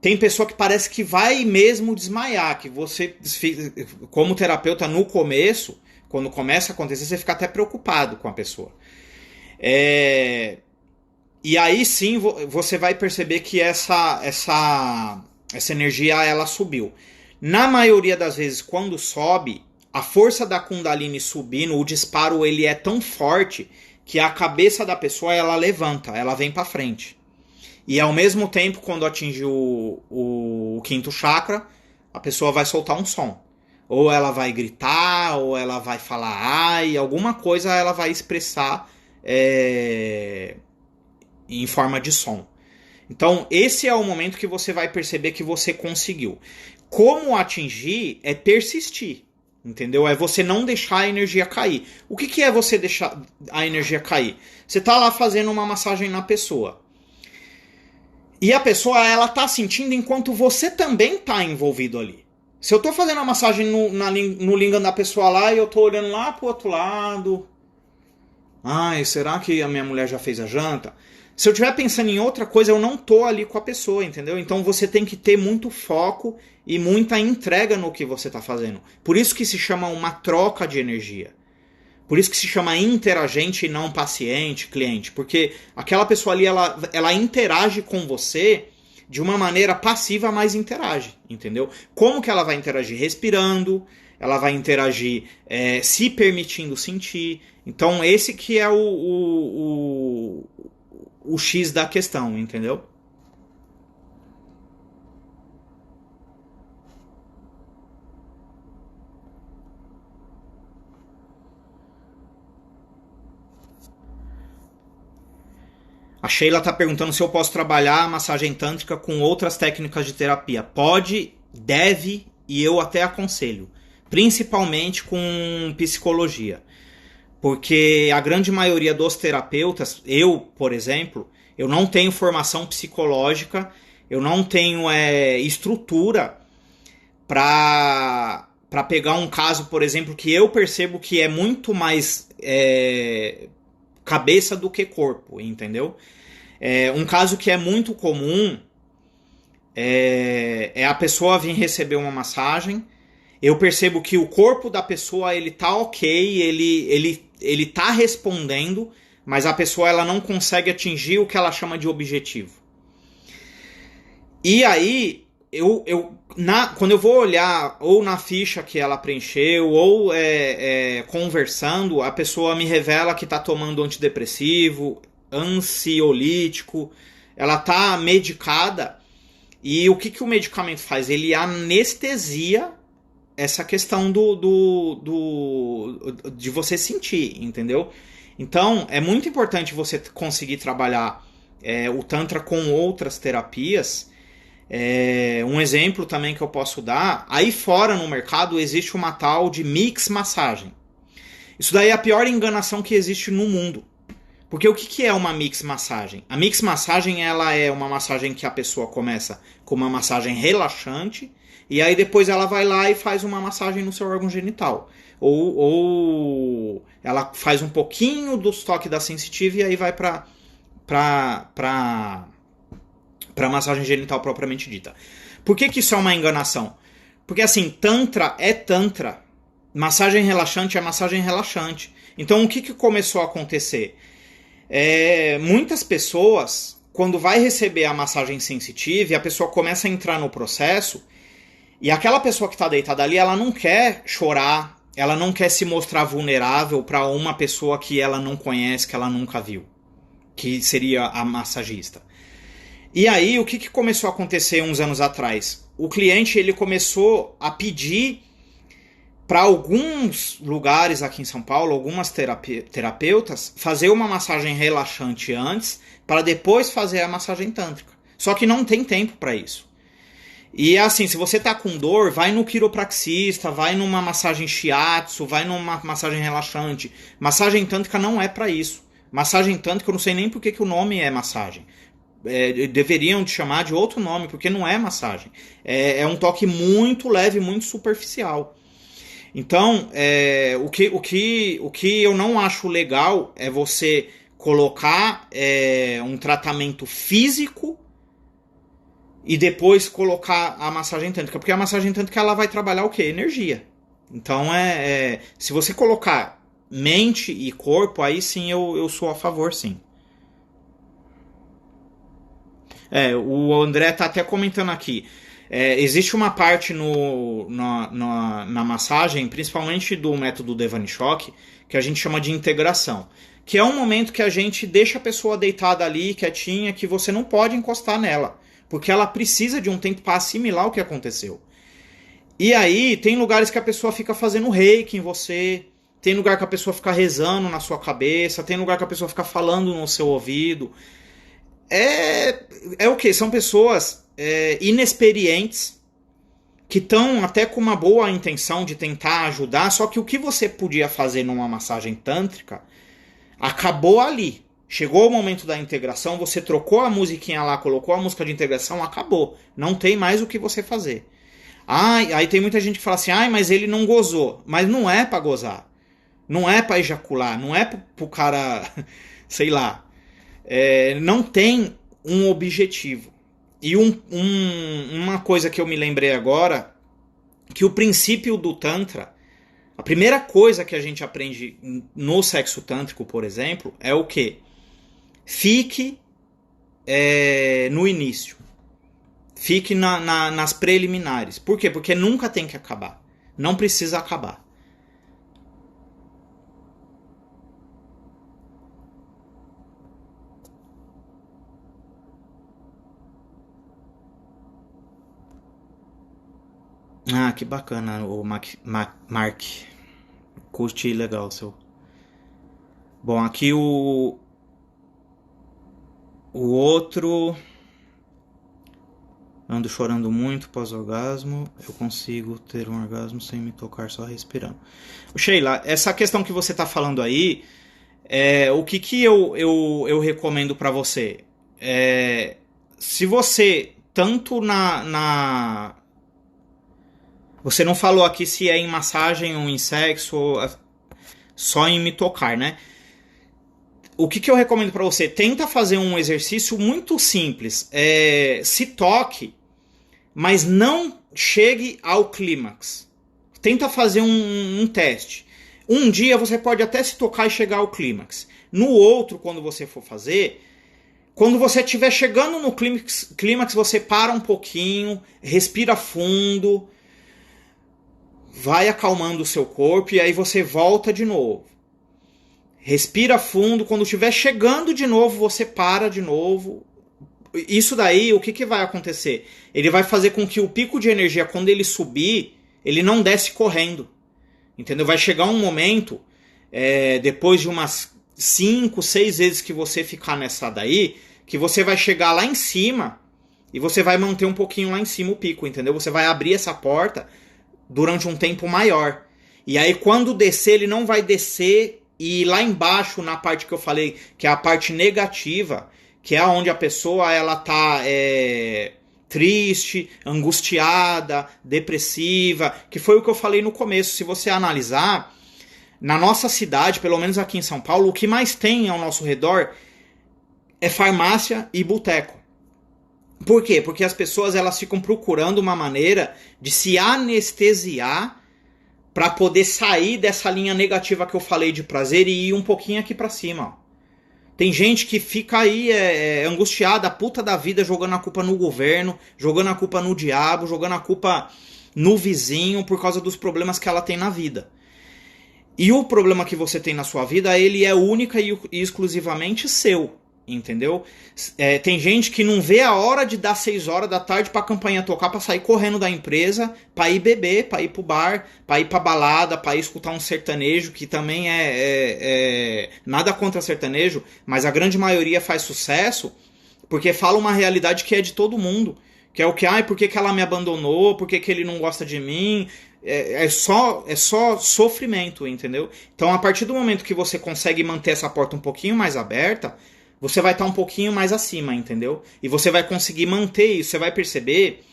S1: Tem pessoa que parece que vai mesmo desmaiar. Que você, como terapeuta, no começo, quando começa a acontecer, você fica até preocupado com a pessoa. E aí sim você vai perceber que essa energia ela subiu. Na maioria das vezes, quando sobe, a força da Kundalini subindo, o disparo ele é tão forte que a cabeça da pessoa ela levanta, ela vem para frente. E ao mesmo tempo, quando atinge o quinto chakra, a pessoa vai soltar um som. Ou ela vai gritar, ou ela vai falar ai, alguma coisa ela vai expressar em forma de som. Então, esse é o momento que você vai perceber que você conseguiu. Como atingir é persistir. Entendeu? É você não deixar a energia cair. O que é você deixar a energia cair? Você tá lá fazendo uma massagem na pessoa. E a pessoa, ela tá sentindo enquanto você também tá envolvido ali. Se eu tô fazendo a massagem no lingam da pessoa lá e eu tô olhando lá pro outro lado. Ai, será que a minha mulher já fez a janta? Se eu estiver pensando em outra coisa, eu não tô ali com a pessoa, entendeu? Então você tem que ter muito foco e muita entrega no que você está fazendo. Por isso que se chama uma troca de energia. Por isso que se chama interagente e não paciente, cliente. Porque aquela pessoa ali, ela interage com você de uma maneira passiva, mas interage, entendeu? Como que ela vai interagir? Respirando, ela vai interagir se permitindo sentir. Então esse que é o X da questão, entendeu? Sheila está perguntando se eu posso trabalhar a massagem tântrica com outras técnicas de terapia. Pode, deve e eu até aconselho. Principalmente com psicologia. Porque a grande maioria dos terapeutas, eu, por exemplo, eu não tenho formação psicológica, eu não tenho estrutura para pegar um caso, por exemplo, que eu percebo que é muito mais cabeça do que corpo, entendeu? Um caso que é muito comum é a pessoa vir receber uma massagem. Eu percebo que o corpo da pessoa ele tá ok, ele tá respondendo, mas a pessoa ela não consegue atingir o que ela chama de objetivo. E aí, quando eu vou olhar ou na ficha que ela preencheu, ou conversando, a pessoa me revela que tá tomando antidepressivo, ansiolítico, ela tá medicada, e o que o medicamento faz? Ele anestesia essa questão de você sentir, entendeu? Então, é muito importante você conseguir trabalhar o Tantra com outras terapias. Um exemplo também que eu posso dar, aí fora no mercado existe uma tal de mix massagem. Isso daí é a pior enganação que existe no mundo. Porque o que é uma mix massagem? A mix massagem ela é uma massagem que a pessoa começa com uma massagem relaxante, e aí depois ela vai lá e faz uma massagem no seu órgão genital. Ou ela faz um pouquinho do toque da sensitiva e aí vai para massagem genital propriamente dita. Por que isso é uma enganação? Porque assim, Tantra é Tantra. Massagem relaxante é massagem relaxante. Então o que começou a acontecer? Muitas pessoas, quando vai receber a massagem sensitiva e a pessoa começa a entrar no processo, e aquela pessoa que está deitada ali, ela não quer chorar, ela não quer se mostrar vulnerável para uma pessoa que ela não conhece, que ela nunca viu, que seria a massagista. E aí, o que começou a acontecer uns anos atrás? O cliente ele começou a pedir para alguns lugares aqui em São Paulo, algumas terapeutas, fazer uma massagem relaxante antes, para depois fazer a massagem tântrica. Só que não tem tempo para isso. E assim, se você tá com dor, vai no quiropraxista, vai numa massagem shiatsu, vai numa massagem relaxante. Massagem tântrica não é para isso. Massagem tântrica, eu não sei nem por que o nome é massagem. Deveriam te chamar de outro nome, porque não é massagem. É um toque muito leve, muito superficial. Então, o que eu não acho legal é você colocar um tratamento físico e depois colocar a massagem tântrica. Porque a massagem tântrica ela vai trabalhar o quê? Energia. Então, se você colocar mente e corpo, aí sim eu sou a favor, sim. O André tá até comentando aqui. Existe uma parte na massagem, principalmente do método Devani-Choque, que a gente chama de integração. Que é um momento que a gente deixa a pessoa deitada ali, quietinha, que você não pode encostar nela. Porque ela precisa de um tempo para assimilar o que aconteceu. E aí, tem lugares que a pessoa fica fazendo reiki em você, tem lugar que a pessoa fica rezando na sua cabeça, tem lugar que a pessoa fica falando no seu ouvido. O quê? São pessoas inexperientes que estão até com uma boa intenção de tentar ajudar, só que o que você podia fazer numa massagem tântrica acabou ali. Chegou o momento da integração, você trocou a musiquinha lá, colocou a música de integração, acabou. Não tem mais o que você fazer. Aí tem muita gente que fala assim, mas ele não gozou. Mas não é pra gozar. Não é pra ejacular. Não é pro cara, sei lá. Não tem um objetivo. E uma coisa que eu me lembrei agora, que o princípio do Tantra, a primeira coisa que a gente aprende no sexo tântrico, por exemplo, é o quê? Fique no início. Fique nas preliminares. Por quê? Porque nunca tem que acabar. Não precisa acabar. Ah, que bacana o Mark. Curti legal o seu. Bom, aqui O outro... Ando chorando muito pós-orgasmo. Eu consigo ter um orgasmo sem me tocar, só respirando. Sheila, essa questão que você está falando aí, o que eu recomendo para você? Se você, tanto Você não falou aqui se é em massagem ou em sexo, ou só em me tocar, né? O que eu recomendo para você? Tenta fazer um exercício muito simples. Se toque, mas não chegue ao clímax. Tenta fazer um teste. Um dia você pode até se tocar e chegar ao clímax. No outro, quando você for fazer, quando você estiver chegando no clímax, você para um pouquinho, respira fundo, vai acalmando o seu corpo e aí você volta de novo. Respira fundo, quando estiver chegando de novo, você para de novo. Isso daí, o que vai acontecer? Ele vai fazer com que o pico de energia, quando ele subir, ele não desce correndo. Entendeu? Vai chegar um momento, depois de umas 5, 6 vezes que você ficar nessa daí, que você vai chegar lá em cima e você vai manter um pouquinho lá em cima o pico, entendeu? Você vai abrir essa porta durante um tempo maior. E aí quando descer, ele não vai descer e lá embaixo, na parte que eu falei, que é a parte negativa, que é onde a pessoa ela tá triste, angustiada, depressiva, que foi o que eu falei no começo. Se você analisar, na nossa cidade, pelo menos aqui em São Paulo, o que mais tem ao nosso redor é farmácia e boteco. Por quê? Porque as pessoas elas ficam procurando uma maneira de se anestesiar para poder sair dessa linha negativa que eu falei de prazer e ir um pouquinho aqui para cima, ó. Tem gente que fica aí angustiada, puta da vida, jogando a culpa no governo, jogando a culpa no diabo, jogando a culpa no vizinho por causa dos problemas que ela tem na vida. E o problema que você tem na sua vida, ele é única e exclusivamente seu, entendeu? Tem gente que não vê a hora de dar 6 horas da tarde pra campanha tocar, pra sair correndo da empresa, pra ir beber, pra ir pro bar, pra ir pra balada, pra ir escutar um sertanejo, que também nada contra sertanejo, mas a grande maioria faz sucesso porque fala uma realidade que é de todo mundo, que é o que, por que ela me abandonou, por que ele não gosta de mim. É só sofrimento, entendeu? Então a partir do momento que você consegue manter essa porta um pouquinho mais aberta, você vai estar um pouquinho mais acima, entendeu? E você vai conseguir manter isso. Você vai perceber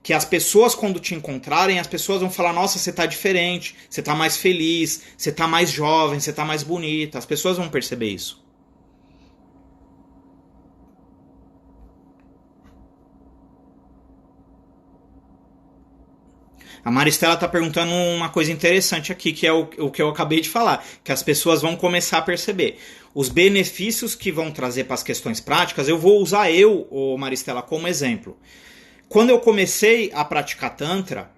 S1: que as pessoas, quando te encontrarem, as pessoas vão falar: nossa, você tá diferente, você tá mais feliz, você tá mais jovem, você tá mais bonita. As pessoas vão perceber isso. A Maristela tá perguntando uma coisa interessante aqui, que é o que eu acabei de falar, que as pessoas vão começar a perceber. Os benefícios que vão trazer para as questões práticas, eu vou usar Maristela, como exemplo. Quando eu comecei a praticar Tantra,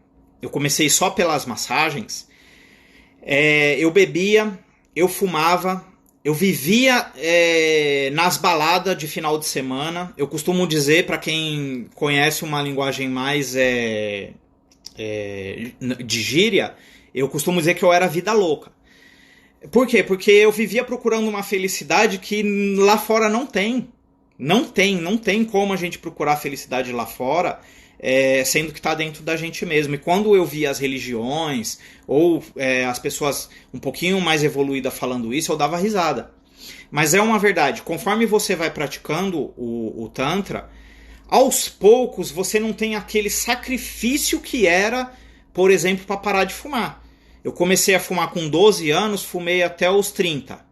S1: eu comecei só pelas massagens, eu bebia, eu fumava, eu vivia nas baladas de final de semana. Eu costumo dizer, para quem conhece uma linguagem mais de gíria, eu costumo dizer que eu era vida louca. Por quê? Porque eu vivia procurando uma felicidade que lá fora não tem. Não tem como a gente procurar felicidade lá fora, sendo que está dentro da gente mesmo. E quando eu via as religiões, ou as pessoas um pouquinho mais evoluídas falando isso, eu dava risada. Mas é uma verdade, conforme você vai praticando o Tantra, aos poucos você não tem aquele sacrifício que era, por exemplo, para parar de fumar. Eu comecei a fumar com 12 anos, fumei até os 30.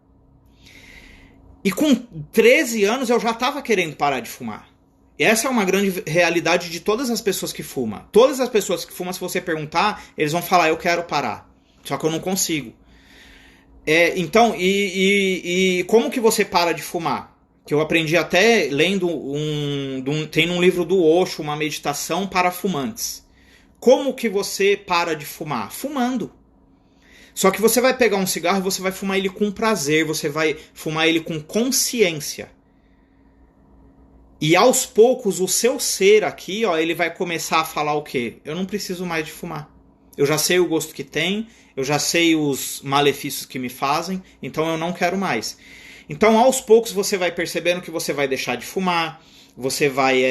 S1: E com 13 anos eu já estava querendo parar de fumar. E essa é uma grande realidade de todas as pessoas que fumam. Todas as pessoas que fumam, se você perguntar, eles vão falar: eu quero parar. Só que eu não consigo. Então, como que você para de fumar? Que eu aprendi até lendo tem num livro do Osho, uma meditação para fumantes. Como que você para de fumar? Fumando. Só que você vai pegar um cigarro e você vai fumar ele com prazer, você vai fumar ele com consciência. E aos poucos o seu ser aqui, ele vai começar a falar o quê? Eu não preciso mais de fumar. Eu já sei o gosto que tem, eu já sei os malefícios que me fazem, então eu não quero mais. Então, aos poucos, você vai percebendo que você vai deixar de fumar, você vai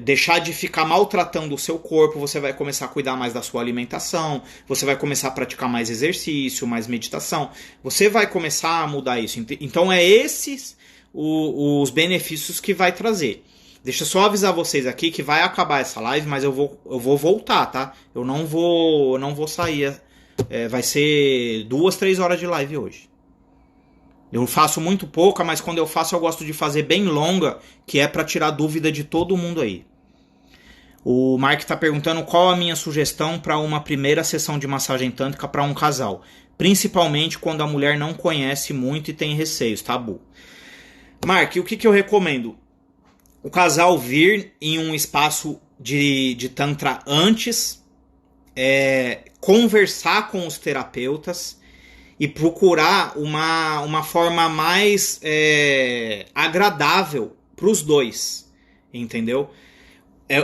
S1: deixar de ficar maltratando o seu corpo, você vai começar a cuidar mais da sua alimentação, você vai começar a praticar mais exercício, mais meditação, você vai começar a mudar isso. Então, esses os benefícios que vai trazer. Deixa eu só avisar vocês aqui que vai acabar essa live, mas eu vou voltar, tá? Eu não vou sair. Vai ser 2-3 horas de live hoje. Eu faço muito pouca, mas quando eu faço eu gosto de fazer bem longa, que é para tirar dúvida de todo mundo aí. O Mark está perguntando qual a minha sugestão para uma primeira sessão de massagem tântrica para um casal. Principalmente quando a mulher não conhece muito e tem receios, tabu. Mark, o que eu recomendo? O casal vir em um espaço de tantra antes, conversar com os terapeutas e procurar uma forma mais agradável para os dois, entendeu?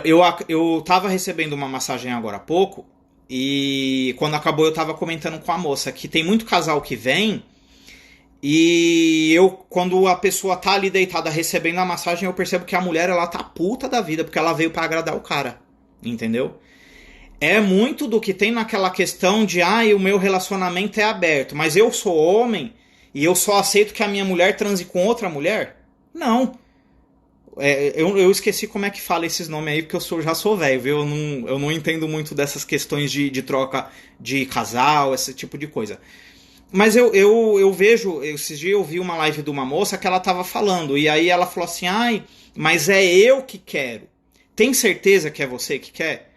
S1: Eu tava recebendo uma massagem agora há pouco e quando acabou eu tava comentando com a moça que tem muito casal que vem e quando a pessoa tá ali deitada recebendo a massagem, eu percebo que a mulher ela tá puta da vida porque ela veio para agradar o cara, entendeu? É muito do que tem naquela questão de o meu relacionamento é aberto, mas eu sou homem e eu só aceito que a minha mulher transe com outra mulher? Não. Eu esqueci como é que fala esses nomes aí, porque já sou velho, viu? Eu não entendo muito dessas questões de troca de casal, esse tipo de coisa. Mas eu vejo, esses dias eu vi uma live de uma moça que ela tava falando, e aí ela falou assim, mas é eu que quero. Tem certeza que é você que quer?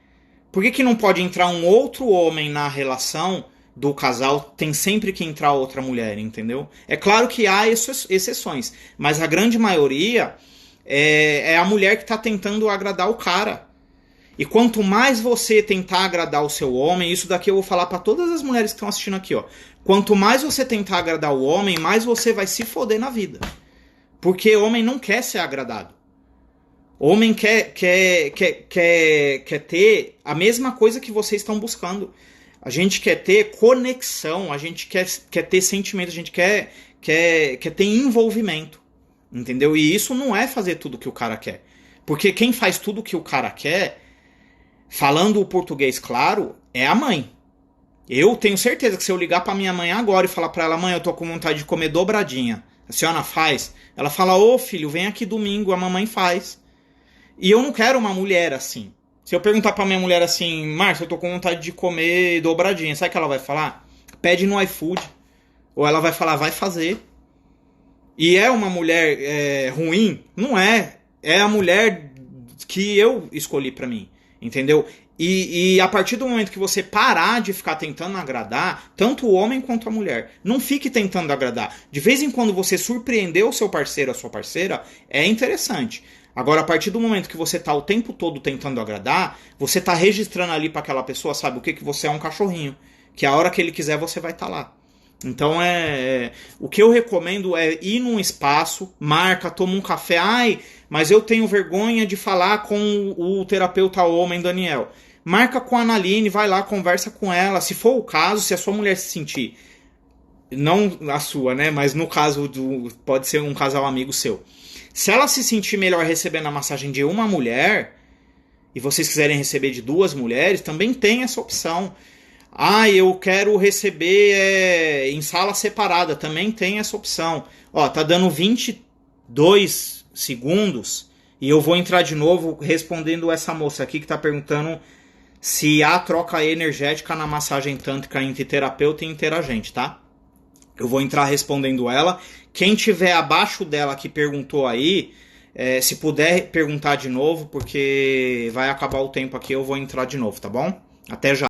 S1: Por que não pode entrar um outro homem na relação do casal? Tem sempre que entrar outra mulher, entendeu? É claro que há exceções, mas a grande maioria é a mulher que está tentando agradar o cara. E quanto mais você tentar agradar o seu homem, isso daqui eu vou falar para todas as mulheres que estão assistindo aqui, ó. Quanto mais você tentar agradar o homem, mais você vai se foder na vida. Porque homem não quer ser agradado. Homem quer ter a mesma coisa que vocês estão buscando. A gente quer ter conexão, a gente quer ter sentimento, a gente quer ter envolvimento. Entendeu? E isso não é fazer tudo o que o cara quer. Porque quem faz tudo o que o cara quer, falando o português claro, é a mãe. Eu tenho certeza que se eu ligar pra minha mãe agora e falar pra ela, mãe, eu tô com vontade de comer dobradinha, a senhora faz? Ela fala, ô filho, vem aqui domingo, a mamãe faz. E eu não quero uma mulher assim. Se eu perguntar pra minha mulher assim, Márcia, eu tô com vontade de comer dobradinha, sabe o que ela vai falar? Pede no iFood. Ou ela vai falar, vai fazer. E é uma mulher ruim? Não é. É a mulher que eu escolhi pra mim. Entendeu? E a partir do momento que você parar de ficar tentando agradar, tanto o homem quanto a mulher, não fique tentando agradar. De vez em quando você surpreender o seu parceiro, a sua parceira, é interessante. Agora, a partir do momento que você tá o tempo todo tentando agradar, você tá registrando ali pra aquela pessoa, sabe o que? Que você é um cachorrinho. Que a hora que ele quiser, você vai estar lá. Então, o que eu recomendo é ir num espaço, marca, toma um café. Mas eu tenho vergonha de falar com o terapeuta homem, Daniel. Marca com a Analine, vai lá, conversa com ela. Se for o caso, se a sua mulher se sentir, não a sua, né? Mas no caso, pode ser um casal amigo seu. Se ela se sentir melhor recebendo a massagem de uma mulher, e vocês quiserem receber de 2 mulheres, também tem essa opção. Eu quero receber em sala separada, também tem essa opção. Ó, tá dando 22 segundos e eu vou entrar de novo respondendo essa moça aqui que tá perguntando se há troca energética na massagem tântrica entre terapeuta e interagente, tá? Eu vou entrar respondendo ela. Quem tiver abaixo dela que perguntou aí, se puder perguntar de novo, porque vai acabar o tempo aqui, eu vou entrar de novo, tá bom? Até já.